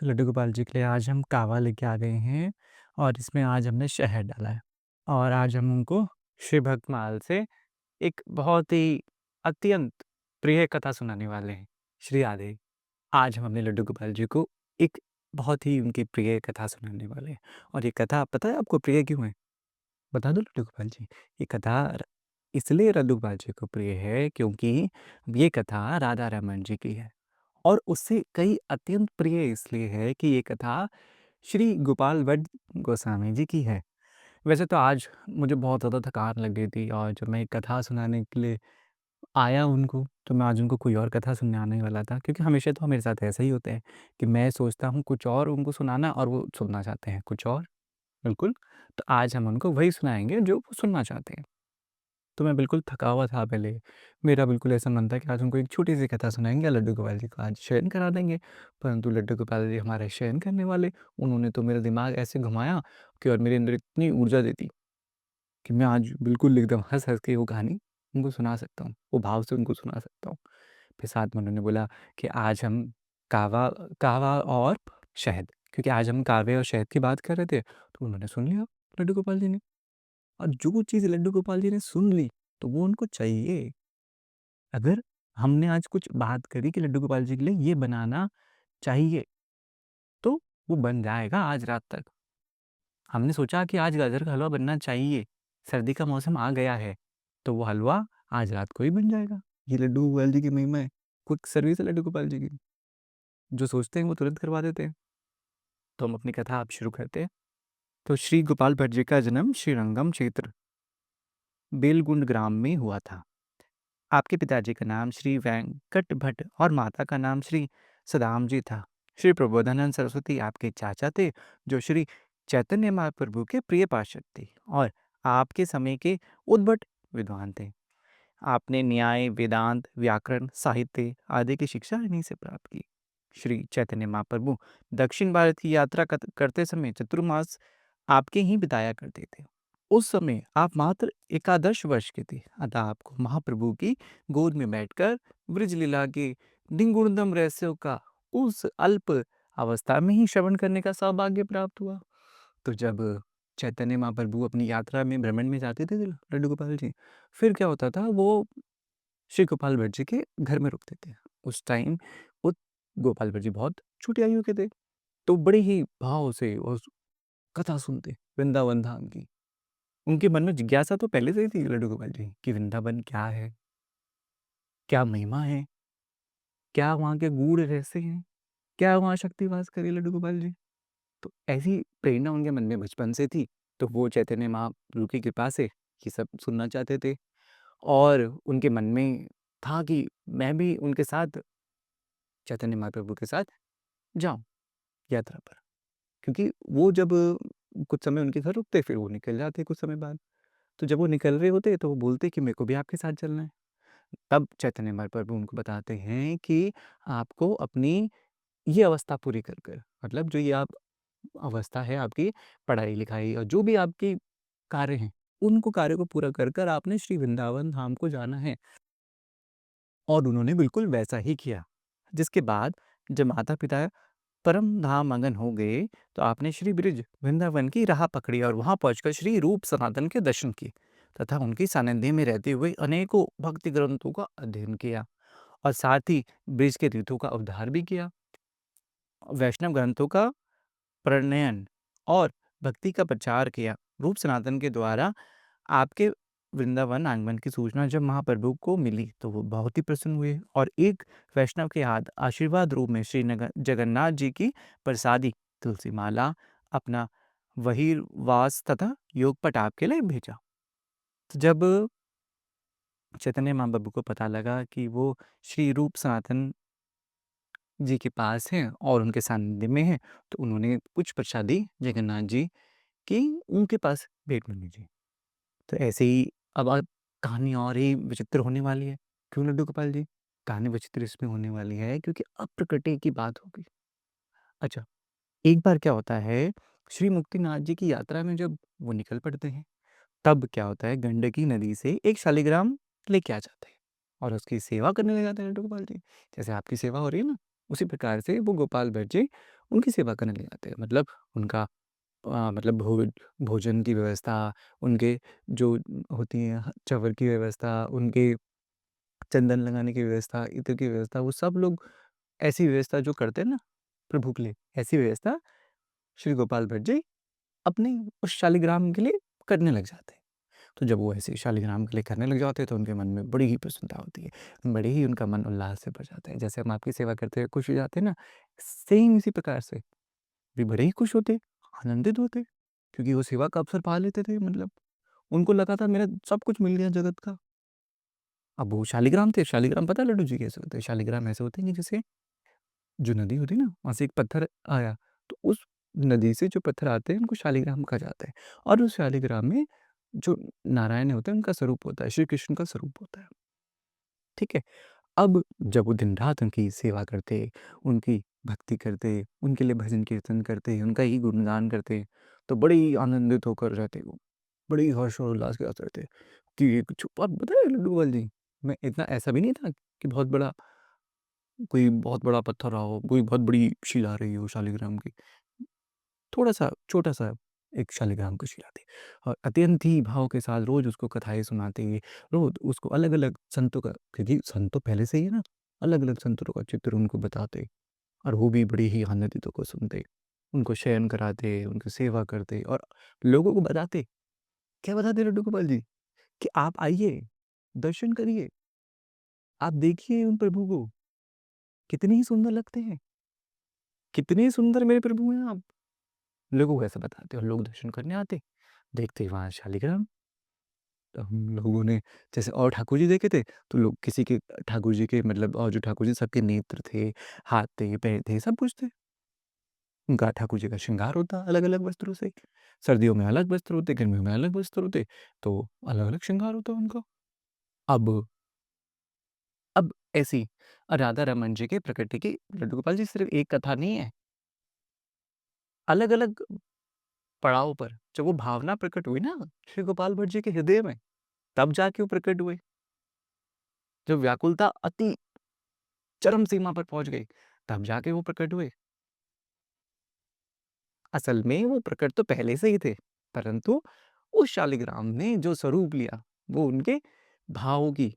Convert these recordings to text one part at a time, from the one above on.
तो लड्डू गोपाल जी के लिए आज हम कहवा लेके आ गए हैं और इसमें आज हमने शहद डाला है। और आज हम उनको श्री भक्तमाल से एक बहुत ही अत्यंत प्रिय कथा सुनाने वाले हैं। श्री आदि आज हम अपने लड्डू गोपाल जी को एक बहुत ही उनकी प्रिय कथा सुनाने वाले हैं। और ये कथा पता है आपको प्रिय क्यों है? बता दो लड्डू गोपाल जी। ये कथा इसलिए लड्डू गोपाल जी को प्रिय है क्योंकि ये कथा राधा रमन जी की है। और उससे कई अत्यंत प्रिय इसलिए है कि ये कथा श्री गोपाल भट्ट गोस्वामी जी की है। वैसे तो आज मुझे बहुत ज़्यादा थकान लग गई थी और जब मैं एक कथा सुनाने के लिए आया उनको, तो मैं आज उनको कोई और कथा सुनाने वाला था, क्योंकि हमेशा तो मेरे साथ ऐसा ही होता है कि मैं सोचता हूँ कुछ और उनको सुनाना और वो सुनना चाहते हैं कुछ और। बिल्कुल, तो आज हम उनको वही सुनाएँगे जो वो सुनना चाहते हैं। तो मैं बिल्कुल थका हुआ था पहले। मेरा बिल्कुल ऐसा मन था कि आज उनको एक छोटी-सी कथा सुनाएँगे, लड्डू गोपाल जी को आज शयन करा देंगे। परंतु लड्डू गोपाल जी हमारे शयन करने वाले, उन्होंने तो मेरा दिमाग ऐसे घुमाया कि और मेरे अंदर इतनी ऊर्जा दे दी कि मैं आज बिल्कुल एकदम हँस-हँस के वो कहानी उनको सुना सकता हूँ, वो भाव से उनको सुना सकता हूँ। फिर साथ में उन्होंने बोला कि आज हम कहवा कहवा और शहद, क्योंकि आज हम कहवे और शहद की बात कर रहे थे, तो उन्होंने सुन लिया लड्डू गोपाल जी ने। और जो चीज़ लड्डू गोपाल जी ने सुन ली, तो वो उनको चाहिए। अगर हमने आज कुछ बात करी कि लड्डू गोपाल जी के लिए ये बनाना चाहिए, तो वो बन जाएगा आज रात तक। हमने सोचा कि आज गाजर का हलवा बनना चाहिए, सर्दी का मौसम आ गया है, तो वो हलवा आज रात को ही बन जाएगा। ये लड्डू गोपाल जी की महिमा है। क्विक सर्विस है लड्डू गोपाल जी की। जो सोचते हैं वो तुरंत करवा देते हैं। तो हम अपनी कथा अब शुरू करते हैं। तो श्री गोपाल भट्ट जी का जन्म श्रीरंगम क्षेत्र बेलगुंड ग्राम में हुआ था। आपके पिताजी का नाम श्री वेंकट भट्ट और माता का नाम श्री सदाम जी था। श्री प्रबोधानंद सरस्वती आपके चाचा थे, जो श्री चैतन्य महाप्रभु के प्रिय पार्षद थे और आपके समय के उद्भट विद्वान थे। आपने न्याय, वेदांत, व्याकरण, साहित्य आदि की शिक्षा इन्हीं से प्राप्त की। श्री चैतन्य महाप्रभु दक्षिण भारत की यात्रा करते समय चतुर्मास आपके ही बिताया करते थे। उस समय आप मात्र एकादश वर्ष के थे, अतः आपको महाप्रभु की गोद में बैठकर ब्रज लीला के निगूढ़तम रहस्यों का उस अल्प अवस्था में ही श्रवण करने का सौभाग्य प्राप्त हुआ। तो जब चैतन्य महाप्रभु अपनी यात्रा में भ्रमण में जाते थे लड्डू गोपाल जी, फिर क्या होता था, वो श्री गोपाल भट्ट जी के घर में रुकते थे। उस टाइम वो गोपाल भट्ट जी बहुत छोटी आयु के थे, तो बड़े ही भाव से उस कथा सुनते वृंदावन धाम की। उनके मन में जिज्ञासा तो पहले से ही थी लड्डू गोपाल जी कि वृंदावन क्या है? क्या महिमा है? क्या वहाँ के गूढ़ रहस्य हैं? क्या वहाँ शक्ति वास कर रही है लड्डू गोपाल जी? तो ऐसी प्रेरणा उनके मन में बचपन से थी, तो वो चैतन्य महाप्रभु की कृपा से ये सब सुनना चाहते थे और उनके मन में था कि मैं भी उनके साथ, चैतन्य महाप्रभु के साथ जाऊँ यात्रा पर। क्योंकि वो जब कुछ समय उनके घर रुकते, फिर वो निकल जाते कुछ समय बाद। तो जब वो निकल रहे होते, तो वो बोलते कि मेरे को भी आपके साथ चलना है। तब चैतन्य महाप्रभु उनको बताते हैं कि आपको अपनी ये अवस्था पूरी कर कर, मतलब जो ये आप अवस्था है आपकी पढ़ाई-लिखाई और जो भी आपके कार्य हैं, उनको कार्य को पूरा कर कर आपने श्री वृंदावन धाम को जाना है। और उन्होंने बिल्कुल वैसा ही किया। जिसके बाद जब माता-पिता परम धाम मगन हो गए, तो आपने श्री ब्रिज वृंदावन की राह पकड़ी और वहां पहुंचकर श्री रूप सनातन के दर्शन किए तथा उनकी सानिध्य में रहते हुए अनेकों भक्ति ग्रंथों का अध्ययन किया और साथ ही ब्रिज के तीर्थों का उद्धार भी किया। वैष्णव ग्रंथों का प्रणयन और भक्ति का प्रचार किया। रूप सनातन के द्वारा आपके वृंदावन आगमन की सूचना जब महाप्रभु को मिली, तो वो बहुत ही प्रसन्न हुए और एक वैष्णव के हाथ आशीर्वाद रूप में श्री जगन्नाथ जी की प्रसादी तुलसी माला, अपना वहीवास तथा योगपट आपके लिए भेजा। तो जब चैतन्य महाप्रभु को पता लगा कि वो श्री रूप सनातन जी के पास हैं और उनके सानिध्य में हैं, तो उन्होंने कुछ प्रसादी जगन्नाथ जी की उनके पास भेंट में भेजी। तो ऐसे ही अब कहानी और ही विचित्र होने वाली है। क्यों लड्डू गोपाल जी? कहानी विचित्र इसमें होने वाली है क्योंकि अब प्रकृति की बात होगी। अच्छा, एक बार क्या होता है, श्री मुक्तिनाथ जी की यात्रा में जब वो निकल पड़ते हैं, तब क्या होता है, गंडकी नदी से एक शालिग्राम लेके आ जाते हैं और उसकी सेवा करने लग जाते हैं लड्डू गोपाल जी। जैसे आपकी सेवा हो रही है ना, उसी प्रकार से वो गोपाल भट्ट जी उनकी सेवा करने लग जाते हैं। मतलब उनका मतलब भोजन की व्यवस्था, उनके जो होती है च्यवर की व्यवस्था, उनके चंदन लगाने की व्यवस्था, इत्र की व्यवस्था, वो सब लोग ऐसी व्यवस्था जो करते हैं ना प्रभु के लिए, ऐसी व्यवस्था श्री गोपाल भट्ट जी अपने उस शालिग्राम के लिए करने लग जाते हैं। तो जब वो ऐसे शालिग्राम के लिए करने लग जाते हैं तो उनके मन में बड़ी ही प्रसन्नता होती है, बड़े ही उनका मन उल्लास से भर जाता है। जैसे हम आपकी सेवा करते हुए खुश हो जाते हैं ना, सेम इसी प्रकार से भी बड़े ही खुश होते, आनंदित होते, क्योंकि वो सेवा का अवसर पा लेते थे। मतलब उनको लगा था मेरा सब कुछ मिल गया जगत का। अब वो शालिग्राम थे, शालिग्राम पता है लड्डू जी कैसे होते हैं? शालिग्राम ऐसे होते हैं कि जैसे जो नदी होती है ना, वहाँ से एक पत्थर आया, तो उस नदी से जो पत्थर आते हैं उनको शालिग्राम कहा जाता है। और उस शालिग्राम में जो नारायण होते हैं उनका स्वरूप होता है, श्री कृष्ण का स्वरूप होता है। ठीक है? अब जब वो दिन-रात उनकी सेवा करते, उनकी भक्ति करते, उनके लिए भजन कीर्तन करते, उनका ही गुणगान करते, तो बड़े ही आनंदित होकर रहते वो। बड़े ही हर्ष और उल्लास के साथ रहते कि एक छुपा पता है लड्डू गोपाल जी, मैं इतना ऐसा भी नहीं था कि कोई बहुत बड़ा पत्थर रहा हो, कोई बहुत बड़ी शिला रही हो शालिग्राम की। थोड़ा-सा, छोटा-सा एक शालिग्राम की शिला थी और अत्यंत ही भाव के साथ रोज़ उसको कथाएँ सुनाते, रोज़ उसको अलग-अलग संतों का, क्योंकि संत तो पहले से ही है ना, अलग-अलग संतों का चित्र उनको बताते और वो भी बड़ी ही आनंदित होकर सुनते। उनको शयन कराते, उनकी सेवा करते और लोगों को बताते। क्या बताते लड्डू गोपाल जी? कि आप आइए, दर्शन करिए, आप देखिए उन प्रभु को, कितने ही सुंदर लगते हैं, कितने सुंदर मेरे प्रभु हैं आप। लोगों को ऐसा बताते और लोग दर्शन करने आते, देखते वहाँ शालिग्राम। तो हम लोगों ने जैसे और ठाकुर जी देखे थे, तो लोग किसी के ठाकुर जी के मतलब और जो ठाकुर जी सबके नेत्र थे, हाथ थे, पैर थे, सब कुछ थे। उनका ठाकुर जी का श्रृंगार होता अलग-अलग वस्त्रों से। सर्दियों में अलग वस्त्र होते, गर्मियों में अलग वस्त्र होते, तो अलग-अलग श्रृंगार होता उनका। अब अब ऐसी राधा रमन जी के प्रकृति की लड्डू गोपाल जी सिर्फ़ एक कथा नहीं है, अलग-अलग पड़ाव पर जब वो भावना प्रकट हुई ना श्री गोपाल भट्ट जी के हृदय में, तब जाके वो प्रकट हुए। जब व्याकुलता अति चरम सीमा पर पहुँच गई, तब जाके वो प्रकट हुए। असल में वो प्रकट तो पहले से ही थे, परंतु उस शालिग्राम ने जो स्वरूप लिया, वो उनके भावों की,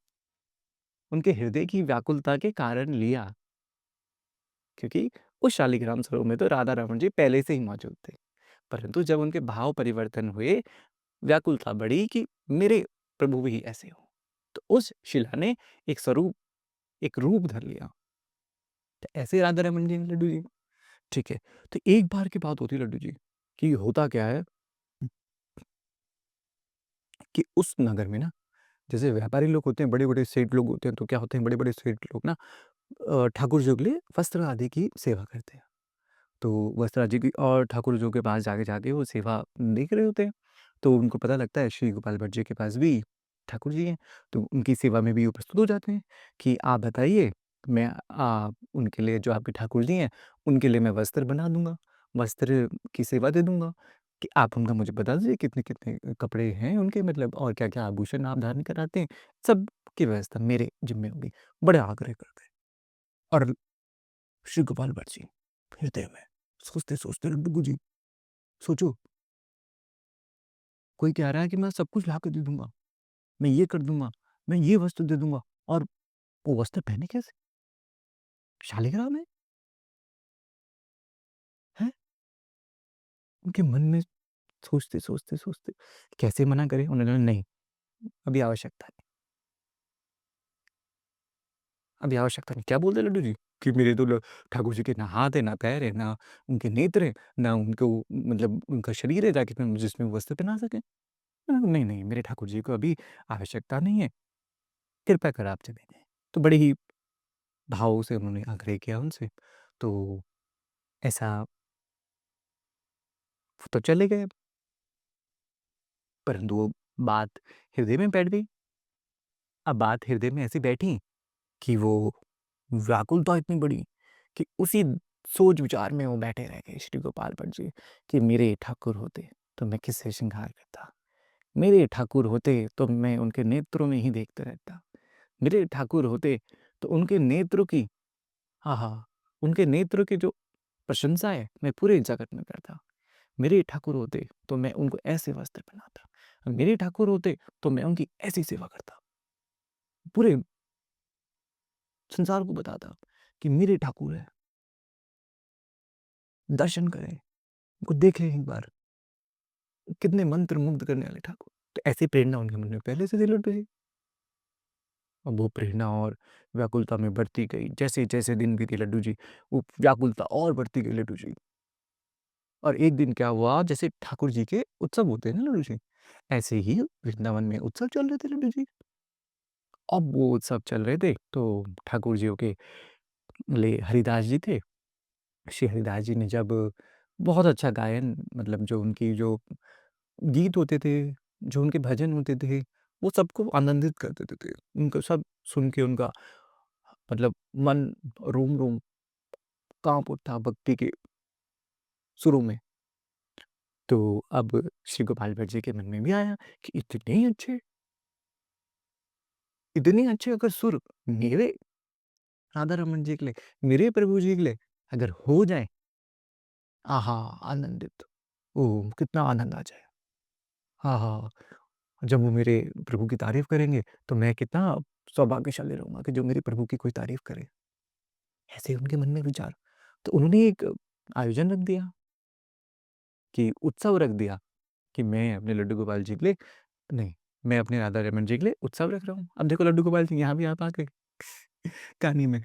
उनके हृदय की व्याकुलता के कारण लिया। क्योंकि उस शालिग्राम स्वरूप में तो राधा रमण जी पहले से ही मौजूद थे। परंतु जब उनके भाव परिवर्तन हुए, व्याकुलता बढ़ी कि मेरे प्रभु भी ऐसे हों। तो उस शिला ने एक स्वरूप, एक रूप धर लिया। तो ऐसे राधा रमण जी हैं लड्डू जी। ठीक है, तो एक बार की बात होती है लड्डू जी, कि होता क्या है कि उस नगर में ना, जैसे व्यापारी लोग होते हैं, बड़े-बड़े सेठ लोग होते हैं, तो क्या होते हैं बड़े-बड़े सेठ लोग ना ठाकुर जी के लिए वस्त्र आदि की सेवा करते हैं। तो वस्त्र जी की और ठाकुर जी के पास जाके-जाके वो सेवा देख रहे होते हैं। तो उनको पता लगता है श्री गोपाल भट्ट जी के पास भी ठाकुर जी हैं, तो उनकी सेवा में भी वो प्रस्तुत हो जाते हैं कि आप बताइए, मैं उनके लिए जो आपके ठाकुर जी हैं, उनके लिए मैं वस्त्र बना दूँगा, वस्त्र की सेवा दे दूँगा कि आप उनका मुझे बता दीजिए कितने-कितने कपड़े हैं उनके, मतलब और क्या-क्या आभूषण आप धारण कराते हैं, सब की व्यवस्था मेरे ज़िम्मे होगी। बड़े आग्रह करते हैं और श्री गोपाल भट्ट जी हृदय में सोचते-सोचते डुगु जी, सोचो कोई कह रहा है कि मैं सब कुछ ला के दे दूँगा, मैं ये कर दूँगा, मैं ये वस्त्र दे दूँगा और वो वस्त्र पहने कैसे? शालिग्राम है, हैं? उनके मन में सोचते कैसे मना करें? उन्होंने बोला नहीं, अभी आवश्यकता नहीं, अभी आवश्यकता नहीं। क्या बोलते हैं लड्डू जी? कि मेरे तो ठाकुर जी के ना हाथ है, ना पैर है, ना उनके नेत्र हैं, ना उनको मतलब उनका शरीर है ताकि मैं जिसमें वस्त्र पहना सकें। नहीं, नहीं, मेरे ठाकुर जी को अभी आवश्यकता नहीं है, कृपया कर आप चले जाएँ। तो बड़े ही भाव से उन्होंने आग्रह किया उनसे, तो ऐसा वो तो चले गए, परंतु वो बात हृदय में बैठ गई। अब बात हृदय में ऐसी बैठी कि वो व्याकुलता इतनी बड़ी कि उसी सोच-विचार में वो बैठे रह गए श्री गोपाल भट्ट जी कि मेरे ठाकुर होते तो मैं किससे श्रृंगार करता। मेरे ठाकुर होते तो मैं उनके नेत्रों में ही देखता रहता। मेरे ठाकुर होते तो उनके नेत्रों की आहा! उनके नेत्र की जो प्रशंसा है, मैं पूरे जगत में करता। मेरे ठाकुर होते तो मैं उनको ऐसे वस्त्र पहनाता। मेरे ठाकुर होते तो मैं उनकी ऐसी सेवा करता। पूरे संसार को बताता कि मेरे ठाकुर हैं, दर्शन करें, उनको देखें एक बार, कितने मंत्रमुग्ध करने वाले ठाकुर। तो ऐसी प्रेरणा उनके मन में पहले से थी लड्डू जी। अब वो प्रेरणा और व्याकुलता में बढ़ती गई। जैसे-जैसे दिन बीते लड्डू जी, वो व्याकुलता और बढ़ती गई लड्डू जी। और एक दिन क्या हुआ, जैसे ठाकुर जी के उत्सव होते हैं ना लड्डू जी, ऐसे ही वृंदावन में उत्सव चल रहे थे लड्डू जी। अब वो उत्सव चल रहे थे, तो ठाकुर जी के ले हरिदास जी थे। श्री हरिदास जी ने जब बहुत अच्छा गायन, मतलब जो उनकी जो गीत होते थे, जो उनके भजन होते थे, वो सबको आनंदित कर देते थे। उनको सब सुन के उनका मतलब मन रोम-रोम काँप उठा भक्ति के सुरों में। तो अब श्री गोपाल भट्ट जी के मन में भी आया कि इतने अच्छे अगर सुर मेरे राधा रमन जी के लिए, मेरे प्रभु जी के लिए अगर हो जाए, आहा! आनंदित, ओह! कितना आनंद आ जाए। हाँ, हाँ। जब वो मेरे प्रभु की तारीफ़ करेंगे, तो मैं कितना सौभाग्यशाली रहूँगा कि जो मेरे प्रभु की कोई तारीफ़ करे। ऐसे उनके मन में विचार। तो उन्होंने एक आयोजन रख दिया, कि उत्सव रख दिया कि मैं अपने लड्डू गोपाल जी के लिए नहीं, मैं अपने राधा रमन जी के लिए उत्सव रख रहा हूँ। अब देखो लड्डू गोपाल जी यहाँ भी आप आ गए कहानी में।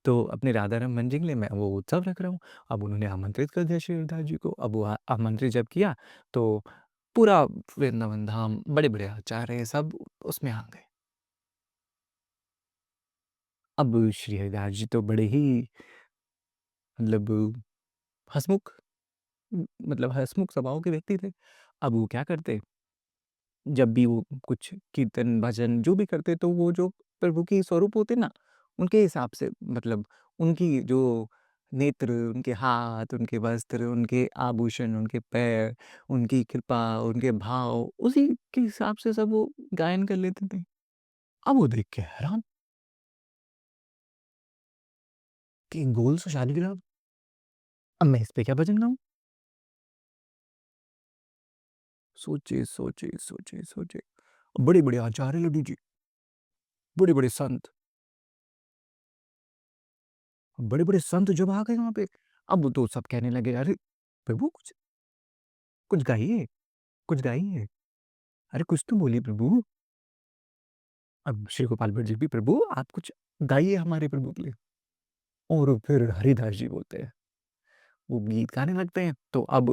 तो अपने राधा रमन जी के लिए मैं वो उत्सव रख रहा हूँ। अब उन्होंने आमंत्रित कर दिया श्री हरिदास जी को। अब वो आमंत्रित जब किया, तो पूरा वृंदावन धाम, बड़े-बड़े आचार्य सब उसमें आ गए। अब श्री हरिदास जी तो बड़े ही मतलब हँसमुख, मतलब हँसमुख स्वभाव के व्यक्ति थे। अब वो क्या करते, जब भी वो कुछ कीर्तन, भजन जो भी करते, तो वो जो प्रभु के स्वरूप होते ना, उनके हिसाब से, मतलब उनकी जो नेत्र, उनके हाथ, उनके वस्त्र, उनके आभूषण, उनके पैर, उनकी कृपा, उनके भाव, उसी के हिसाब से सब वो गायन कर लेते थे। अब वो देख के हैरान कि गोल सा शालिग्राम, अब मैं इस पे क्या भजन गाऊँ? सोचे, सोचे, सोचे, सोचे। बड़े-बड़े आचार्य लड्डू जी, बड़े-बड़े संत, बड़े-बड़े संत जब आ गए वहाँ पे, अब तो सब कहने लगे, "अरे! प्रभु कुछ गाइए, कुछ गाइए। अरे कुछ तो बोलिए प्रभु।" अब श्री गोपाल भट्ट जी भी, "प्रभु आप कुछ गाइए हमारे प्रभु के लिए।" और फिर हरिदास जी बोलते हैं, वो गीत गाने लगते हैं। तो अब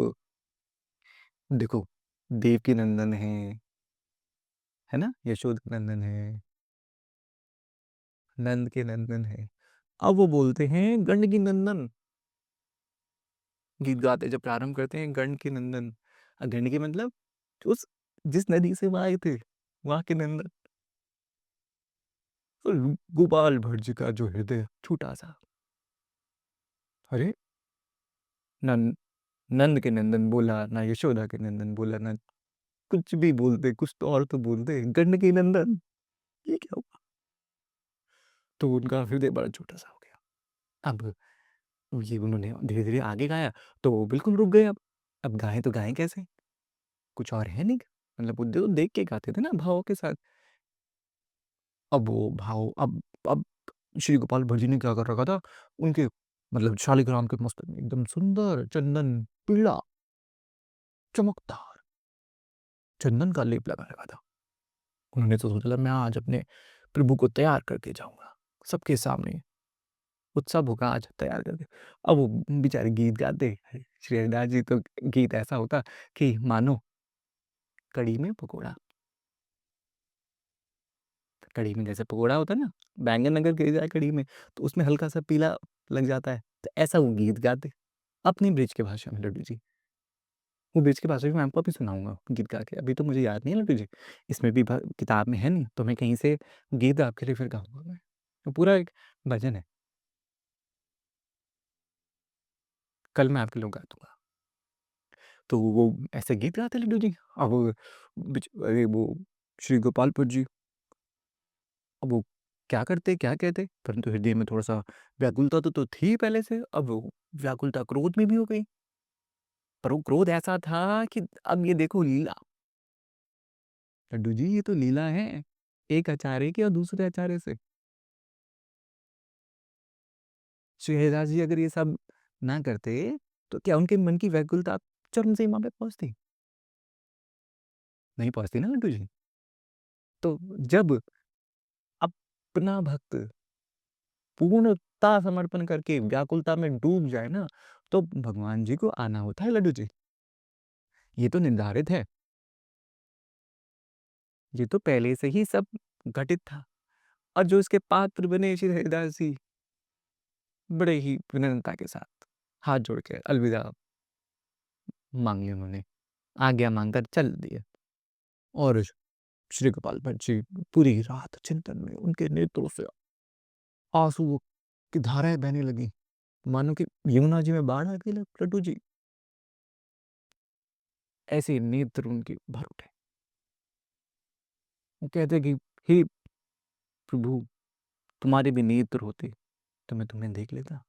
देखो, देवकी नंदन है ना? यशोदा नंदन है, नंद के नंदन है। अब वो बोलते हैं गंडकी नंदन, गीत गाते जब प्रारंभ करते हैं, गंडकी नंदन। गंडकी मतलब उस जिस नदी से वो आए थे, वहाँ के नंदन। तो गोपाल भट्ट जी का जो हृदय छोटा-सा, अरे! नन नंद के नंदन बोला, ना यशोदा के नंदन बोला, ना कुछ भी बोलते, कुछ तो और तो बोलते, गंडकी नंदन, ये क्या हुआ? तो उनका हृदय बड़ा छोटा-सा हो गया। अब ये उन्होंने धीरे-धीरे आगे गाया, तो वो बिल्कुल रुक गए अब। अब गाएँ तो गाएँ कैसे? कुछ और है नहीं, मतलब वो तो देख के गाते थे ना भावों के साथ। अब वो भाव, अब श्री गोपाल भट्ट जी ने क्या कर रखा था, उनके मतलब शालिग्राम के मस्तक में एकदम सुंदर चंदन, पीला, चमकदार चंदन का लेप लगा रखा था। उन्होंने तो सोचा था मैं आज अपने प्रभु को तैयार करके जाऊँगा, सबके सामने उत्सव होगा आज तैयार करके। अब वो बेचारे गीत गाते, श्री हरिदास जी तो गीत ऐसा होता कि मानो कढ़ी में पकोड़ा, कढ़ी में जैसे पकोड़ा होता है ना, बैंगन अगर गिर जाए कढ़ी में, तो उसमें हल्का-सा पीला लग जाता है, तो ऐसा वो गीत गाते, अपनी ब्रिज की भाषा में लड्डू जी। वो ब्रिज की भाषा भी मैं आपको अभी सुनाऊँगा गीत गा के, अभी तो मुझे याद नहीं है लड्डू जी। इसमें भी भ किताब में है नहीं, तो मैं कहीं से गीत आपके लिए फिर गाऊँगा मैं। तो पूरा एक भजन है, कल मैं आपके लिए गा दूँगा। तो वो ऐसे गीत गाते लड्डू जी। अब अरे वो श्री गोपाल भट्ट जी, अब वो क्या करते, क्या कहते? परंतु हृदय में थोड़ा-सा व्याकुलता तो थी पहले से, अब वो व्याकुलता क्रोध में भी हो गई। पर वो क्रोध ऐसा था कि अब ये देखो लीला। लड्डू जी ये तो लीला है, एक अचारे की और दूसरे अचारे से। शहजाद जी अगर ये सब ना करते, तो क्या उनके मन की व्याकुलता चरम सीमा पे पहुँचती? नहीं पहुँचती ना लड्डू जी। तो जब अपना भक्त पूर्णतः समर्पण करके व्याकुलता में डूब जाए ना, तो भगवान जी को आना होता है लड्डू जी। ये तो निर्धारित है, ये तो पहले से ही सब घटित था। और जो इसके पात्र बने श्री हरिदास जी, बड़े ही विनम्रता के साथ हाथ जोड़ के अलविदा माँग ली उन्होंने, आज्ञा माँगकर चल दिए। और श्री गोपाल भट्ट जी पूरी रात चिंतन में उनके नेत्रों से आँसुओं की धाराएँ बहने लगीं, मानो कि यमुना जी में बाढ़ आ गई लड्डू जी। ऐसे नेत्र उनके भर उठे। वो कहते कि हे प्रभु, तुम्हारे भी नेत्र होते तो मैं तुम्हें देख लेता,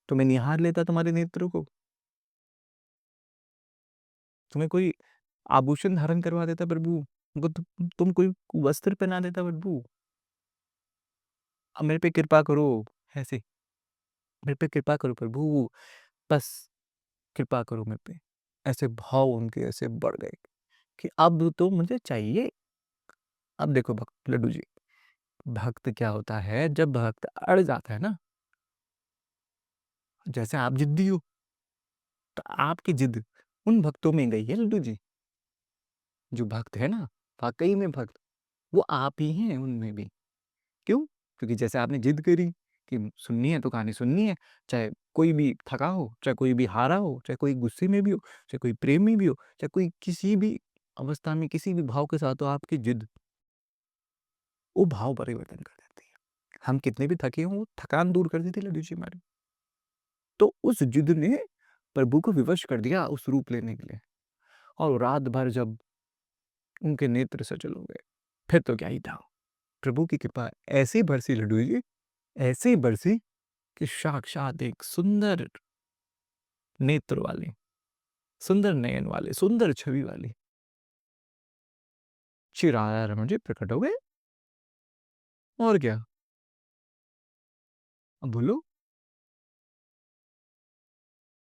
तो मैं निहार लेता तुम्हारे नेत्रों को, तुम्हें कोई आभूषण धारण करवा देता प्रभु, तुमको तुम कोई वस्त्र पहना देता प्रभु। अब मेरे पे कृपा करो, ऐसे मेरे पे कृपा करो प्रभु, बस कृपा करो मेरे पे। ऐसे भाव उनके ऐसे बढ़ गए कि अब तो मुझे चाहिए। अब देखो भक्त लड्डू जी, भक्त क्या होता है, जब भक्त अड़ जाता है ना, जैसे आप जिद्दी हो, तो आपकी जिद उन भक्तों में गई है लड्डू जी। जो भक्त है ना, वाक़ई में भक्त, वो आप ही हैं उनमें भी। क्यों? क्योंकि जैसे आपने जिद करी कि सुननी है तो कहानी सुननी है, चाहे कोई भी थका हो, चाहे कोई भी हारा हो, चाहे कोई गुस्से में भी हो, चाहे कोई प्रेम में भी हो, चाहे कोई किसी भी अवस्था में किसी भी भाव के साथ हो, आपकी जिद वो भाव परिवर्तन कर देती है। हम कितने भी थके हों, वो थकान दूर कर देती है लड्डू जी हमारी। तो उस जिद ने प्रभु को विवश कर दिया उस रूप लेने के लिए। और रात भर जब उनके नेत्र सचल हो गए, फिर तो क्या ही था। प्रभु की कृपा ऐसी बरसी लड्डू जी, ऐसी बरसी कि साक्षात एक सुंदर नेत्र वाले, सुंदर नयन वाले, सुंदर छवि वाले श्री राधा रमण जी प्रकट हो गए। और क्या? अब बोलो,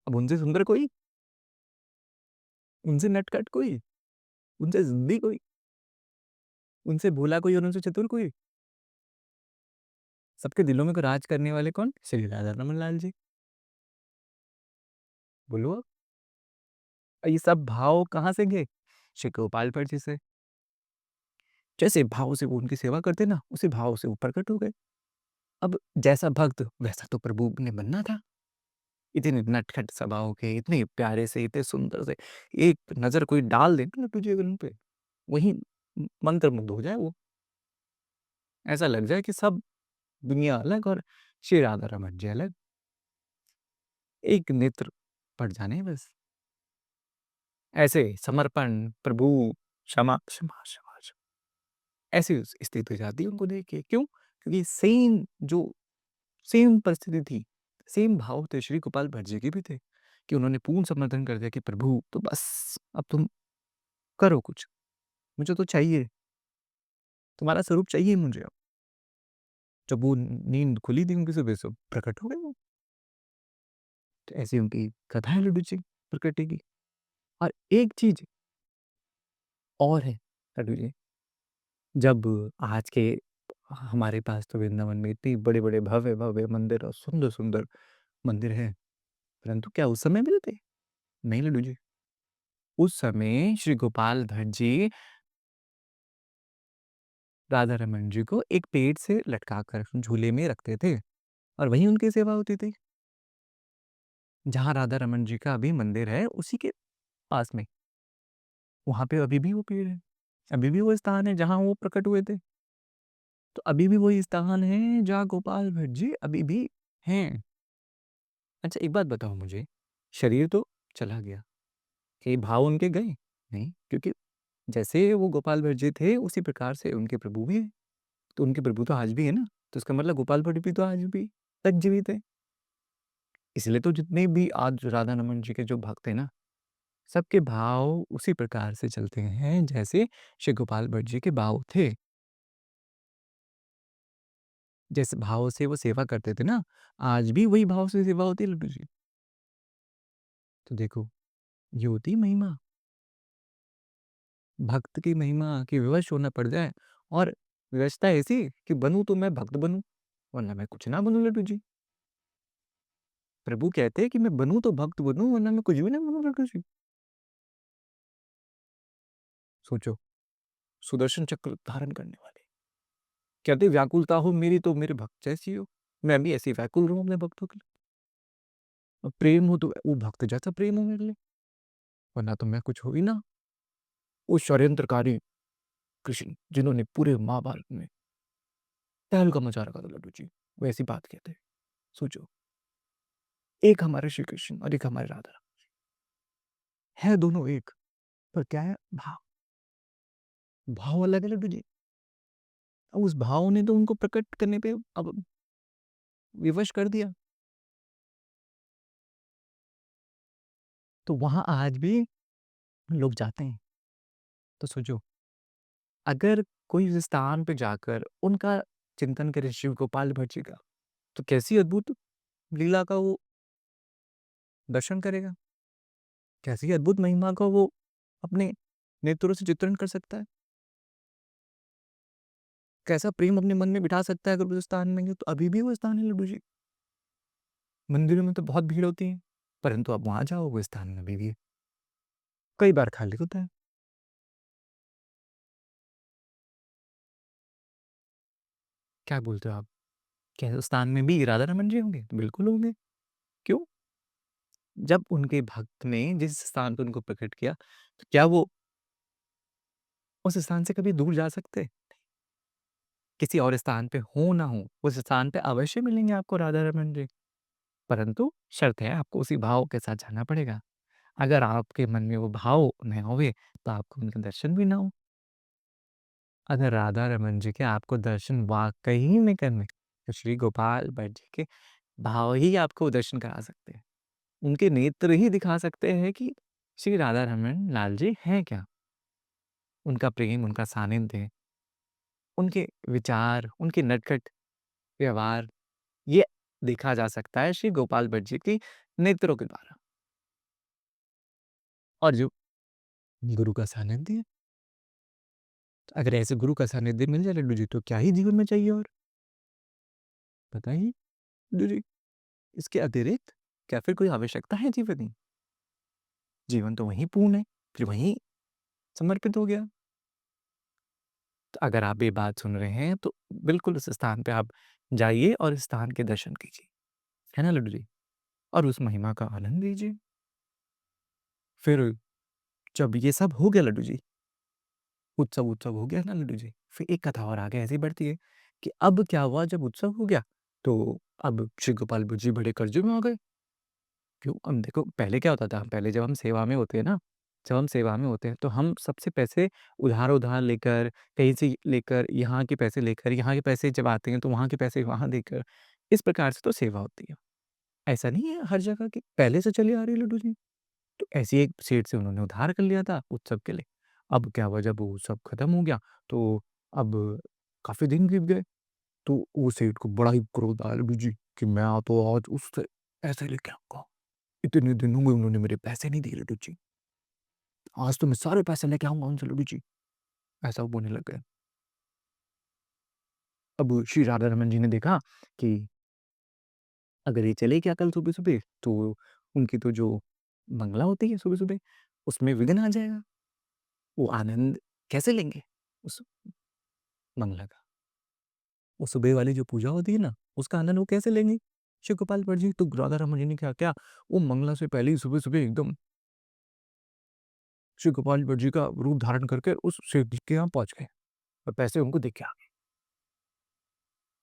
अब उनसे सुंदर कोई, उनसे नटखट कोई, उनसे जिद्दी कोई, उनसे भोला कोई और उनसे चतुर कोई। सबके दिलों में को राज करने वाले कौन? श्री राधा रमन लाल जी। बोलो अब। ये सब भाव कहाँ से गए? श्री गोपाल भट्ट जी से। जैसे भाव से वो उनकी सेवा करते ना, उसी भाव से वो प्रकट हो गए। अब जैसा भक्त वैसा तो प्रभु ने बनना था। इतने नटखट स्वभाव के, इतने प्यारे से, इतने सुंदर से, एक नज़र कोई डाल दे ना लड्डू जी अगर उन पे, वहीं मंत्रमुग्ध हो जाए वो। ऐसा लग जाए कि सब दुनिया अलग और श्री राधा रमण जी अलग। एक नेत्र पड़ जाने बस। ऐसे समर्पण, प्रभु, क्षमा, क्षमा, क्षमा, क्षमा। ऐसी स्थिति हो जाती है उनको देख के। क्यों? क्योंकि सेम परिस्थिति थी, सेम भाव थे श्री गोपाल भट्ट जी के भी थे, कि उन्होंने पूर्ण समर्थन कर दिया कि प्रभु तो बस अब तुम करो कुछ, मुझे तो चाहिए, तुम्हारा स्वरूप चाहिए मुझे अब। जब वो नींद खुली थी उनकी सुबह से प्रकट हो गए वो। तो ऐसी उनकी कथा है लड्डू जी प्रकृति की। और एक चीज़ और है लड्डू जी, जब आज के हमारे पास तो वृंदावन में इतनी बड़े-बड़े, भव्य-भव्य मंदिर और सुंदर-सुंदर मंदिर हैं, परंतु क्या उस समय मिलते? नहीं लड्डू जी। उस समय श्री गोपाल भट्ट जी राधा रमण जी को एक पेड़ से लटका कर झूले में रखते थे और वहीं उनकी सेवा होती थी। जहाँ राधा रमण जी का अभी मंदिर है, उसी के पास में, वहाँ पे अभी भी वो पेड़ है। अभी भी वो स्थान है जहाँ वो प्रकट हुए थे। तो अभी भी वही स्थान है जहाँ गोपाल भट्ट जी अभी भी हैं। अच्छा एक बात बताओ मुझे, शरीर तो चला गया, क्या ये भाव उनके गए? नहीं, क्योंकि जैसे वो गोपाल भट्ट जी थे, उसी प्रकार से उनके प्रभु भी हैं। तो उनके प्रभु तो आज भी है ना, तो इसका मतलब गोपाल भट्ट भी तो आज भी तक जीवित है। इसलिए तो जितने भी आज राधा रमन जी के जो भक्त हैं ना, सबके भाव उसी प्रकार से चलते हैं जैसे श्री गोपाल भट्ट जी के भाव थे। जिस भाव से वो सेवा करते थे ना, आज भी वही भाव से सेवा होती है लड्डू जी। तो देखो, ये होती है महिमा, भक्त की महिमा कि विवश होना पड़ जाए और विवशता ऐसी कि बनूँ तो मैं भक्त बनूँ, वरना मैं कुछ ना बनूँ लड्डू जी। प्रभु कहते हैं कि मैं बनूँ तो भक्त बनूँ वरना मैं कुछ भी ना बनूँ लड्डू जी। सोचो, सुदर्शन चक्र धारण करने वाले। कहते व्याकुलता हो मेरी तो मेरे भक्त जैसी हो, मैं भी ऐसे ही व्याकुल रहूँ अपने भक्तों के लिए। और प्रेम हो तो वो भक्त जैसा प्रेम हो मेरे लिए, वरना तो मैं कुछ हो ही ना। वो षड्यंत्रकारी कृष्ण जिन्होंने पूरे महाभारत में तहलका मचा रखा था लड्डू जी, वो ऐसी बात कहते हैं। सोचो, एक हमारे श्री कृष्ण और एक हमारे राधा, है दोनों एक, पर क्या है भाव, भाव अलग है लड्डू जी। अब उस भाव ने तो उनको प्रकट करने पे अब विवश कर दिया। तो वहां आज भी लोग जाते हैं। तो सोचो, अगर कोई उस स्थान पे जाकर उनका चिंतन करे शिव गोपाल भट्ट जी का, तो कैसी अद्भुत लीला का वो दर्शन करेगा, कैसी अद्भुत महिमा का वो अपने नेत्रों से चित्रण कर सकता है, कैसा प्रेम अपने मन में बिठा सकता है अगर उस स्थान में गए। तो अभी भी वो स्थान है लड्डू जी। मंदिरों में तो बहुत भीड़ होती है, परंतु आप वहां जाओ वो स्थान में अभी भी कई बार खाली होता है। क्या बोलते हो आप? क्या उस स्थान में भी राधा रमन जी होंगे? तो बिल्कुल होंगे। क्यों? जब उनके भक्त ने जिस स्थान पे उनको प्रकट किया, तो क्या वो उस स्थान से कभी दूर जा सकते? किसी और स्थान पे हो ना हो, उस स्थान पे अवश्य मिलेंगे आपको राधा रमन जी। परंतु शर्त है आपको उसी भाव के साथ जाना पड़ेगा। अगर आपके मन में वो भाव नहीं होवे, तो आपको उनके दर्शन भी ना हो। अगर राधा रमन जी के आपको दर्शन वाक़ई में करने, तो श्री गोपाल भट्ट जी के भाव ही आपको दर्शन करा सकते हैं। उनके नेत्र ही दिखा सकते हैं कि श्री राधा रमन लाल जी हैं क्या? उनका प्रेम, उनका सानिध्य, उनके विचार, उनके नटखट व्यवहार, ये देखा जा सकता है श्री गोपाल भट्ट जी की नेत्रों के द्वारा। और जो गुरु का सानिध्य है, अगर ऐसे गुरु का सानिध्य मिल जाए लड्डू जी, तो क्या ही जीवन में चाहिए और? बताइए लड्डू जी, इसके अतिरिक्त क्या फिर कोई आवश्यकता है जीवन में? जीवन तो वहीं पूर्ण है, फिर वहीं समर्पित हो गया। तो अगर आप ये बात सुन रहे हैं, तो बिल्कुल उस स्थान पे आप जाइए और इस स्थान के दर्शन कीजिए। है ना लड्डू जी? और उस महिमा का आनंद लीजिए। फिर जब ये सब हो गया लड्डू जी, उत्सव-उत्सव हो गया ना लड्डू जी, फिर एक कथा और आगे ऐसे ही बढ़ती है कि अब क्या हुआ जब उत्सव हो गया, तो अब श्री गोपाल भट्ट जी बड़े कर्जे में आ गए। क्यों? अब देखो पहले क्या होता था, पहले जब हम सेवा में होते हैं ना, जब हम सेवा में होते हैं तो हम सबसे पैसे उधार-उधार लेकर, कहीं से लेकर, यहाँ के पैसे लेकर, यहाँ के पैसे जब आते हैं तो वहाँ के पैसे वहाँ देकर, इस प्रकार से तो सेवा होती है। ऐसा नहीं है हर जगह की पहले से चली आ रही है लड्डू जी। तो ऐसे ही एक सेठ से उन्होंने उधार कर लिया था उत्सव के लिए। अब क्या हुआ जब वो उत्सव खत्म हो गया, तो अब काफ़ी दिन बीत गए, तो वो सेठ को बड़ा ही क्रोध आया लड्डू जी कि मैं तो आज उससे ऐसे लेके आऊँगा। इतने दिन हुए उन्होंने मेरे पैसे नहीं दिए लड्डू जी। आज तो मैं सारे पैसे लेके आऊँगा उनसे लड्डू जी। ऐसा वो बोलने लग गए। अब श्री राधा रमन जी ने देखा कि अगर ये चले गया कल सुबह-सुबह तो उनकी तो जो मंगला होती है सुबह-सुबह, उसमें विघ्न आ जाएगा। वो आनंद कैसे लेंगे उस मंगला का? वो सुबह वाली जो पूजा होती है ना, उसका आनंद वो कैसे लेंगे? शिव गोपाल भट्ट जी तो राधा रमन जी ने क्या किया, वो मंगला से पहले ही सुबह-सुबह एकदम श्री गोपाल भट्ट जी का रूप धारण करके उस सेठ जी के यहाँ पहुँच गए और पैसे उनको दे के आ गए।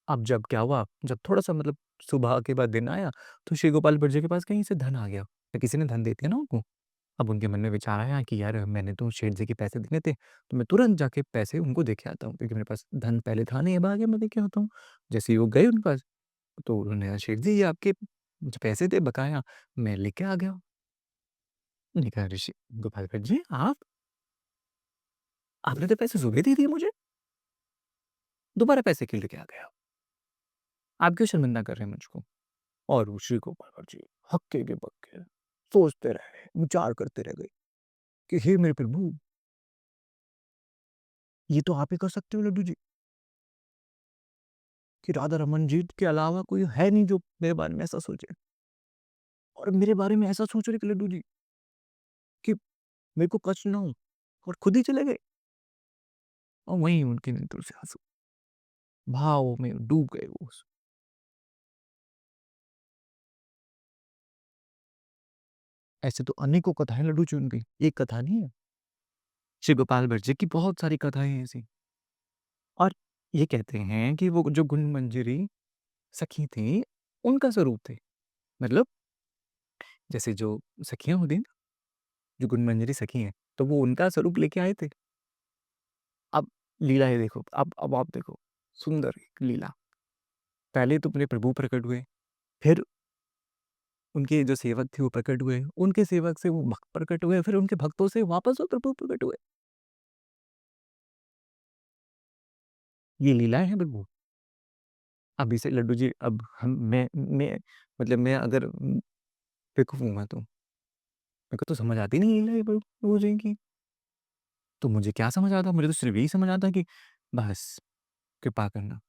अब जब क्या हुआ, जब थोड़ा-सा मतलब सुबह के बाद दिन आया, तो श्री गोपाल भट्ट जी के पास कहीं से धन आ गया। तो किसी ने धन दे दिया ना उनको। अब उनके मन में विचार आया कि यार मैंने तो सेठ जी के पैसे देने थे, तो मैं तुरंत जाके पैसे उनको दे के आता हूँ क्योंकि मेरे पास धन पहले था नहीं, अब आ गया मैं दे के आता हूँ। जैसे ही वो गए उनके पास, तो उन्होंने कहा, "सेठ जी ये आपके जो पैसे थे बकाया, मैं लेके आ गया।" मैंने कहा, "ऋषि गोपाल भट्ट जी आप? आपने तो पैसे सुबह दे दिए मुझे, दोबारा पैसे क्यों लेके आ गए आप? आप क्यों शर्मिंदा कर रहे हैं मुझको?" और वो श्री गोपाल भट्ट जी हक्के के बक्के सोचते रहे, विचार करते रह गए कि हे मेरे प्रभु, ये तो आप ही कर सकते हो लड्डू जी, कि राधा रमन जी के अलावा कोई है नहीं जो मेरे बारे में ऐसा सोचे और मेरे बारे में ऐसा सोच रहे कि लड्डू जी कि मेरे को कष्ट ना हो और खुद ही चले गए। और वहीं उनके नेत्रों से आंसू, भाव में डूब गए वो। ऐसे तो अनेकों कथाएं लड्डू जी उनकी, एक कथा नहीं है। श्री गोपाल भट्ट जी की बहुत सारी कथाएं हैं ऐसी। और ये कहते हैं कि वो जो गुण मंजरी सखी थी, उनका स्वरूप थे। मतलब जैसे जो सखियां होती हैं ना, जो गुण मंजरी सखी हैं, तो वो उनका स्वरूप लेके आए थे। अब लीला ये देखो, अब आप देखो, सुंदर एक लीला। पहले तो अपने प्रभु प्रकट हुए, फिर उनके जो सेवक थे वो प्रकट हुए, उनके सेवक से वो भक्त प्रकट हुए, फिर उनके भक्तों से वापस वो प्रभु प्रकट हुए। ये लीलाएँ हैं प्रभु। अब इसे लड्डू जी, अब हम मैं मतलब मैं अगर बेवकूफ हूँ मैं तो, मेरे को तो समझ आती नहीं लीला ये प्रभु जी की। तो मुझे क्या समझ आता? मुझे तो सिर्फ़ यही समझ आता कि बस कृपा करना।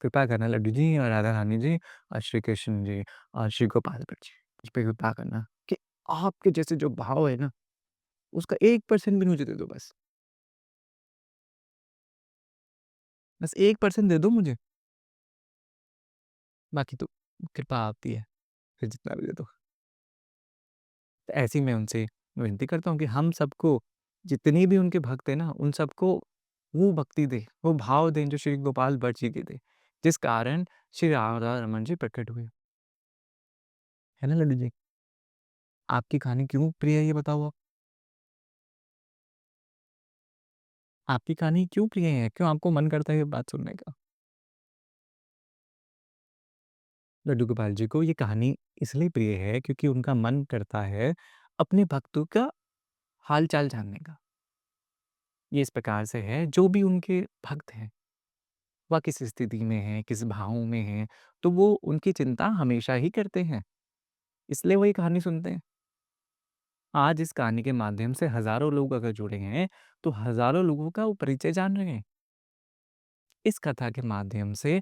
कृपा करना लड्डू जी और राधा रानी जी और श्री कृष्ण जी और श्री गोपाल भट्ट जी, मुझ पे कृपा करना कि आपके जैसे जो भाव है ना, उसका 1% भी मुझे दे दो बस। बस 1% दे दो मुझे, बाकी तो कृपा आपकी है, फिर जितना भी दे दो। तो ऐसे ही मैं उनसे विनती करता हूँ कि हम सबको, जितने भी उनके भक्त हैं ना, उन सबको वो भक्ति दें, वो भाव दें जो श्री गोपाल भट्ट जी के थे, जिस कारण श्री राधा रमन जी प्रकट हुए। है ना लड्डू जी? आपकी कहानी क्यों प्रिय है ये बताओ आप? आपकी कहानी क्यों प्रिय है? क्यों आपको मन करता है ये बात सुनने का? लड्डू गोपाल जी को ये कहानी इसलिए प्रिय है क्योंकि उनका मन करता है अपने भक्तों का हाल-चाल जानने का। ये इस प्रकार से है, जो भी उनके भक्त हैं, वह किस स्थिति में हैं, किस भाव में हैं, तो वो उनकी चिंता हमेशा ही करते हैं। इसलिए वो ये कहानी सुनते हैं। आज इस कहानी के माध्यम से हज़ारों लोग अगर जुड़े हैं, तो हज़ारों लोगों का वो परिचय जान रहे हैं। इस कथा के माध्यम से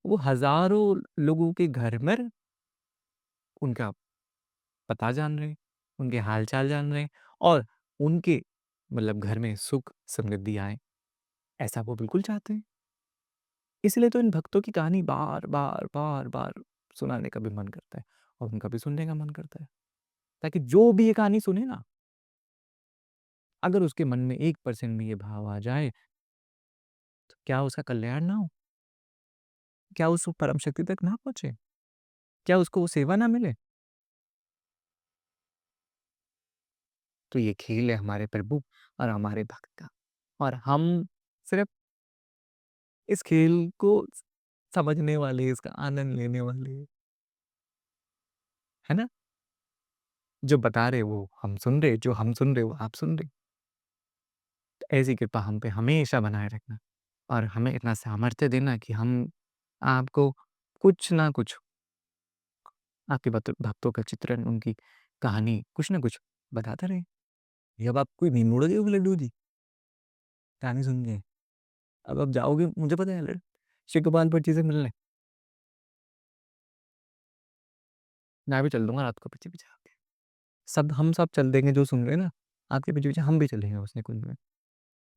वो हज़ारों लोगों के घर में उनका पता जान रहे हैं, उनके हाल-चाल जान रहे हैं और उनके मतलब घर में सुख समृद्धि आए, ऐसा वो बिल्कुल चाहते हैं। इसलिए तो इन भक्तों की कहानी बार-बार, बार-बार सुनाने का भी मन करता है और उनका भी सुनने का मन करता है। ताकि जो भी ये कहानी सुने ना, अगर उसके मन में 1% भी ये भाव आ जाए, तो क्या उसका कल्याण ना हो? क्या उस परम शक्ति तक ना पहुँचे? क्या उसको वो सेवा ना मिले? तो ये खेल है हमारे प्रभु और हमारे भक्त का और हम सिर्फ़ इस खेल को समझने वाले, इसका आनंद लेने वाले, है ना? जो बता रहे वो हम सुन रहे, जो हम सुन रहे वो आप सुन रहे। तो ऐसी कृपा हम पे हमेशा बनाए रखना और हमें इतना सामर्थ्य देना कि हम आपको कुछ ना कुछ, आपके भक्तों का चित्रण, उनकी कहानी कुछ ना कुछ बताते रहें। ये अब आप कोई नींद उड़ गई होगी लड्डू जी, कहानी सुन के। अब आप जाओगे मुझे पता है शिव गोपाल भट्ट जी से मिलने। मैं भी चल दूँगा रात को पीछे-पीछे आपके। सब हम सब चल देंगे जो सुन रहे हैं ना, आपके पीछे-पीछे हम भी चलेंगे उस निकुंज में।